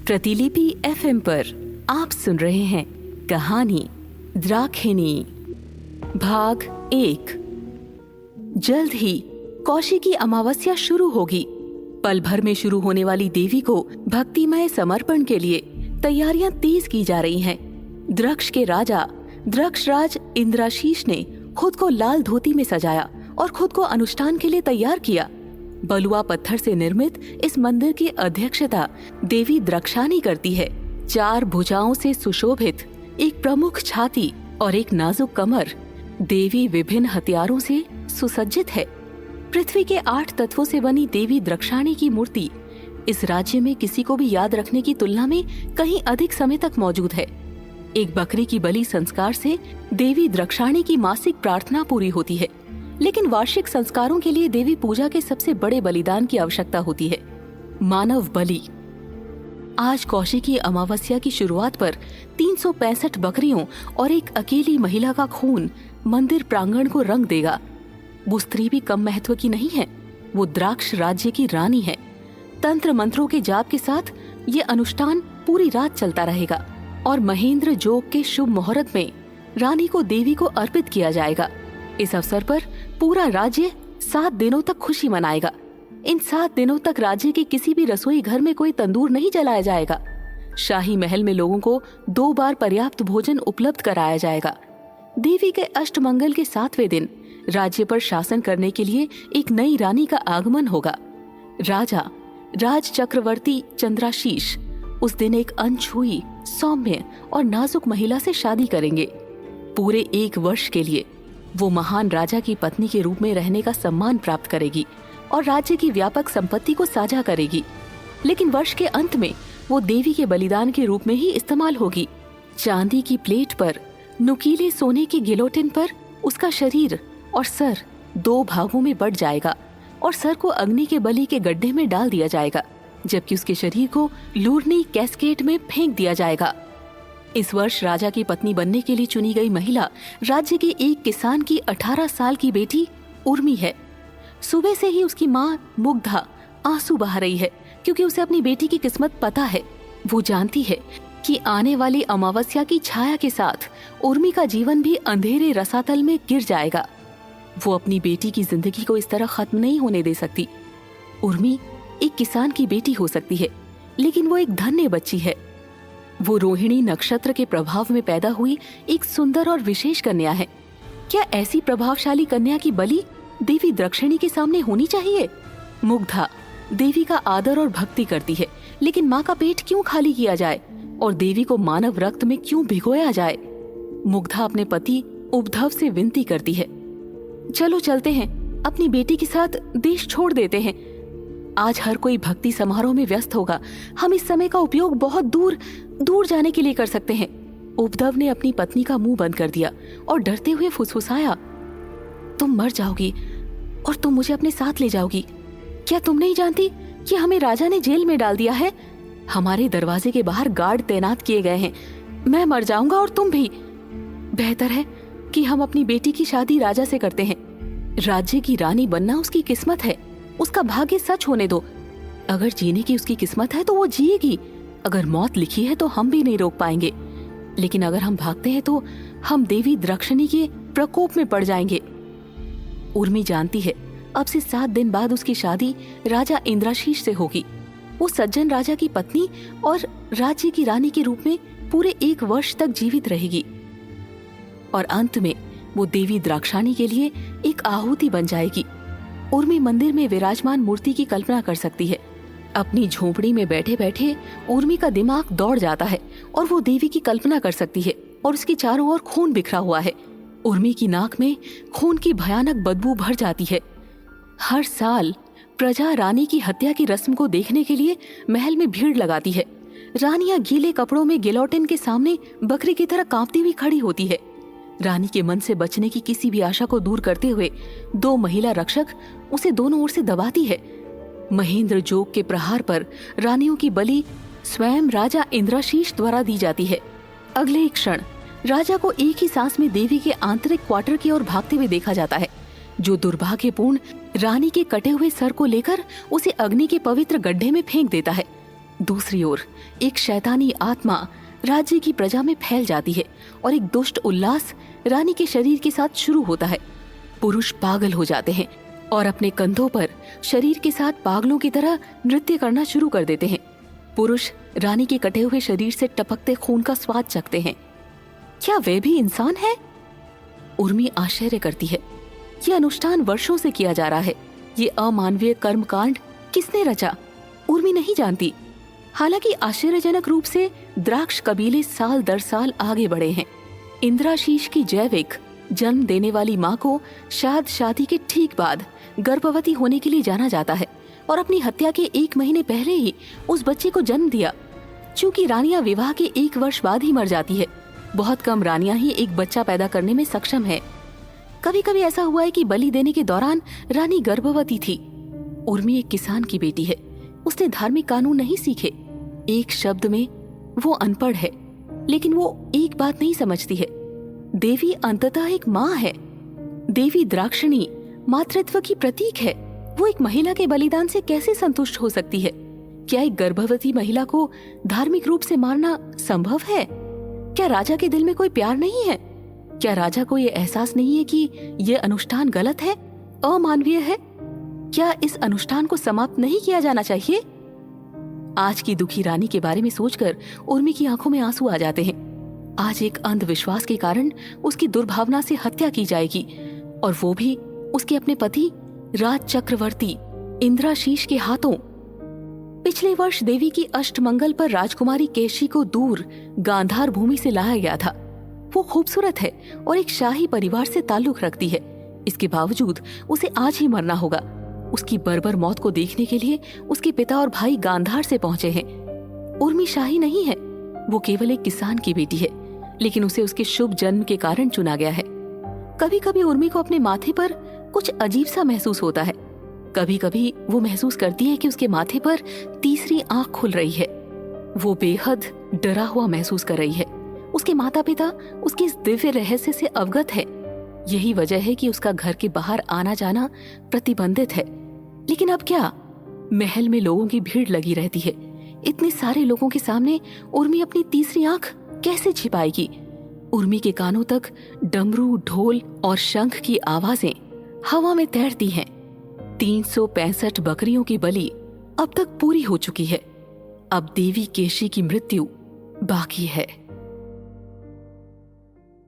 प्रतिलिपि एफएम पर आप सुन रहे हैं कहानी द्राक्षिणी भाग 1। जल्द ही कौशिकी अमावस्या शुरू होगी। पल भर में शुरू होने वाली देवी को भक्तिमय समर्पण के लिए तैयारियां तेज की जा रही हैं। द्रक्ष के राजा द्रक्षराज इंद्राशीष ने खुद को लाल धोती में सजाया और खुद को अनुष्ठान के लिए तैयार किया। बलुआ पत्थर से निर्मित इस मंदिर की अध्यक्षता देवी द्रक्षानी करती है। 4 भुजाओं से सुशोभित एक प्रमुख छाती और एक नाजुक कमर, देवी विभिन्न हथियारों से सुसज्जित है। पृथ्वी के 8 तत्वों से बनी देवी द्रक्षाणी की मूर्ति इस राज्य में किसी को भी याद रखने की तुलना में कहीं अधिक समय तक मौजूद है। एक बकरी की बलि संस्कार से देवी द्रक्षाणी की मासिक प्रार्थना पूरी होती है, लेकिन वार्षिक संस्कारों के लिए देवी पूजा के सबसे बड़े बलिदान की आवश्यकता होती है, मानव बलि। आज कौशिकी अमावस्या की शुरुआत पर 365 बकरियों और एक अकेली महिला का खून मंदिर प्रांगण को रंग देगा। वो स्त्री भी कम महत्व की नहीं है, वो द्राक्ष राज्य की रानी है। तंत्र मंत्रों के जाप के साथ ये अनुष्ठान पूरी रात चलता रहेगा और महेंद्र जोग के शुभ मुहूर्त में रानी को देवी को अर्पित किया जाएगा। इस अवसर पर पूरा राज्य 7 दिनों तक खुशी मनाएगा। इन 7 दिनों तक राज्य के किसी भी रसोई घर में कोई तंदूर नहीं जलाया जाएगा। शाही महल में लोगों को 2 बार पर्याप्त भोजन उपलब्ध कराया जाएगा। देवी के अष्टमंगल के 7वें दिन राज्य पर शासन करने के लिए एक नई रानी का आगमन होगा। राजा राज चक्रवर्ती चंद्राशीष उस दिन एक अनछुई, सौम्य और नाजुक महिला से शादी करेंगे। पूरे 1 वर्ष के लिए वो महान राजा की पत्नी के रूप में रहने का सम्मान प्राप्त करेगी और राज्य की व्यापक संपत्ति को साझा करेगी। लेकिन वर्ष के अंत में वो देवी के बलिदान के रूप में ही इस्तेमाल होगी। चांदी की प्लेट पर नुकीले सोने की गिलोटिन पर उसका शरीर और सर 2 भागों में बट जाएगा और सर को अग्नि के बलि के गड्ढे में डाल दिया जाएगा, जबकि उसके शरीर को लूरनी कैस्केड में फेंक दिया जाएगा। इस वर्ष राजा की पत्नी बनने के लिए चुनी गई महिला राज्य के एक किसान की 18 साल की बेटी उर्मी है। सुबह से ही उसकी माँ मुग्धा आंसू बहा रही है, क्योंकि उसे अपनी बेटी की किस्मत पता है। वो जानती है कि आने वाली अमावस्या की छाया के साथ उर्मी का जीवन भी अंधेरे रसातल में गिर जाएगा। वो अपनी बेटी की जिंदगी को इस तरह खत्म नहीं होने दे सकती। उर्मी एक किसान की बेटी हो सकती है, लेकिन वो एक धन्य बच्ची है। वो रोहिणी नक्षत्र के प्रभाव में पैदा हुई एक सुंदर और विशेष कन्या है। क्या ऐसी प्रभावशाली कन्या की बलि देवी द्रक्षिणी के सामने होनी चाहिए? मुग्धा देवी का आदर और भक्ति करती है, लेकिन माँ का पेट क्यों खाली किया जाए और देवी को मानव रक्त में क्यों भिगोया जाए? मुग्धा अपने पति उद्धव से विनती करती है, चलो चलते हैं, अपनी बेटी के साथ देश छोड़ देते हैं। आज हर कोई भक्ति समारोह में व्यस्त होगा। हम इस समय का उपयोग बहुत दूर दूर जाने के लिए कर सकते हैं। उद्धव ने अपनी पत्नी का मुंह बंद कर दिया और डरते हुए फुसफुसाया, तुम मर जाओगी और तुम मुझे अपने साथ ले जाओगी। क्या तुम नहीं जानती कि हमें राजा ने जेल में डाल दिया है? हमारे दरवाजे के बाहर गार्ड तैनात किए गए हैं। मैं मर जाऊंगा और तुम भी। बेहतर है कि हम अपनी बेटी की शादी राजा से करते हैं। राज्य की रानी बनना उसकी किस्मत है, उसका भाग्य सच होने दो। अगर जीने की उसकी किस्मत है तो वो जिएगी। अगर मौत लिखी है तो हम भी नहीं रोक पाएंगे, लेकिन अगर हम भागते हैं तो हम देवी द्रक्षिणी के प्रकोप में पड़ जाएंगे। उर्मी जानती है अब से 7 दिन बाद उसकी शादी राजा इंद्राशीष से होगी। वो सज्जन राजा की पत्नी और राज्य की रानी के रूप में पूरे 1 वर्ष तक जीवित रहेगी और अंत में वो देवी द्राक्षाणी के लिए एक आहुति बन जाएगी। उर्मी मंदिर में विराजमान मूर्ति की कल्पना कर सकती है। अपनी झोपड़ी में बैठे बैठे उर्मी का दिमाग दौड़ जाता है और वो देवी की कल्पना कर सकती है और उसके चारों ओर खून बिखरा हुआ है। उर्मी की नाक में खून की भयानक बदबू भर जाती है। हर साल प्रजा रानी की हत्या की रस्म को देखने के लिए महल में भीड़ लगाती है। रानियां गीले कपड़ों में गिलोटिन के सामने बकरी की तरह कांपती हुई खड़ी होती है। रानी के मन से बचने की किसी भी आशा को दूर करते हुए 2 महिला रक्षक उसे दोनों ओर से दबाती है। महेंद्र जोग के प्रहार पर रानियों की बलि स्वयं राजा इंद्राशीष द्वारा दी जाती है। अगले ही क्षण राजा को एक ही सांस में देवी के आंतरिक क्वार्टर की ओर भागते हुए देखा जाता है, जो दुर्भाग्यपूर्ण रानी के कटे हुए सर को लेकर उसे अग्नि के पवित्र गड्ढे में फेंक देता है। दूसरी ओर एक शैतानी आत्मा राज्य की प्रजा में फैल जाती है और एक दुष्ट उल्लास रानी के शरीर के साथ शुरू होता है। पुरुष पागल हो जाते हैं और अपने कंधों पर शरीर के साथ पागलों की तरह नृत्य करना शुरू कर देते हैं। पुरुष रानी के कटे हुए शरीर से टपकते खून का स्वाद चखते हैं। क्या वे भी इंसान है? उर्मी आश्चर्य करती है। ये अनुष्ठान वर्षों से किया जा रहा है। ये अमानवीय कर्मकांड किसने रचा? उर्मी नहीं जानती। हालांकि आश्चर्यजनक रूप से द्राक्ष कबीले साल दर साल आगे बढ़े हैं। इंद्राशीष की जैविक जन्म देने वाली माँ को शादी के ठीक बाद गर्भवती होने के लिए जाना जाता है और अपनी हत्या के 1 महीने पहले ही उस बच्चे को जन्म दिया। चूंकि रानियां विवाह के 1 वर्ष बाद ही मर जाती है, बहुत कम रानियां ही एक बच्चा पैदा करने में सक्षम है। कभी कभी ऐसा हुआ है कि बलि देने के दौरान रानी गर्भवती थी। उर्मी एक किसान की बेटी है। उसने धार्मिक कानून नहीं सीखे। एक शब्द में वो अनपढ़ है, लेकिन वो एक बात नहीं समझती है। देवी अंततः एक माँ है। देवी द्राक्षिणी मातृत्व की प्रतीक है। वो एक महिला के बलिदान से कैसे संतुष्ट हो सकती है? क्या एक गर्भवती महिला को धार्मिक रूप से मारना संभव है? क्या राजा के दिल में कोई प्यार नहीं है? क्या राजा को ये एहसास नहीं है कि ये अनुष्ठान गलत है, अमानवीय है? क्या इस अनुष्ठान को समाप्त नहीं किया जाना चाहिए? आज की दुखी रानी के बारे में सोचकर उर्मी की आंखों में आंसू आ जाते हैं। आज एक अंधविश्वास के कारण उसकी दुर्भावना से हत्या की जाएगी, और वो भी उसके अपने पति राज चक्रवर्ती इंद्राशीष के हाथों। पिछले वर्ष देवी की अष्टमंगल पर राजकुमारी केशी को दूर गांधार भूमि से लाया गया था। वो खूबसूरत है और एक शाही परिवार से ताल्लुक रखती है। इसके बावजूद उसे आज ही मरना होगा। उसकी बर्बर मौत को देखने के लिए उसके पिता और भाई गांधार से पहुंचे हैं। उर्मी शाही नहीं है। वो केवल एक किसान की बेटी है, लेकिन उसे उसके शुभ जन्म के कारण चुना गया है। कभी कभी उर्मी को अपने माथे पर कुछ अजीब सा महसूस होता है। कभी कभी वो महसूस करती है कि उसके माथे पर तीसरी आंख खुल रही है। वो बेहद डरा हुआ महसूस कर रही है। उसके माता पिता उसके इस दिव्य रहस्य से अवगत है। यही वजह है कि उसका घर के बाहर आना जाना प्रतिबंधित है। लेकिन अब क्या? महल में लोगों की भीड़ लगी रहती है। इतने सारे लोगों के सामने उर्मी अपनी तीसरी आंख कैसे छिपाएगी? उर्मी के कानों तक डमरू, ढोल और शंख की आवाजें हवा में तैरती हैं। 365 बकरियों की बलि अब तक पूरी हो चुकी है। अब देवी केशी की मृत्यु बाकी है।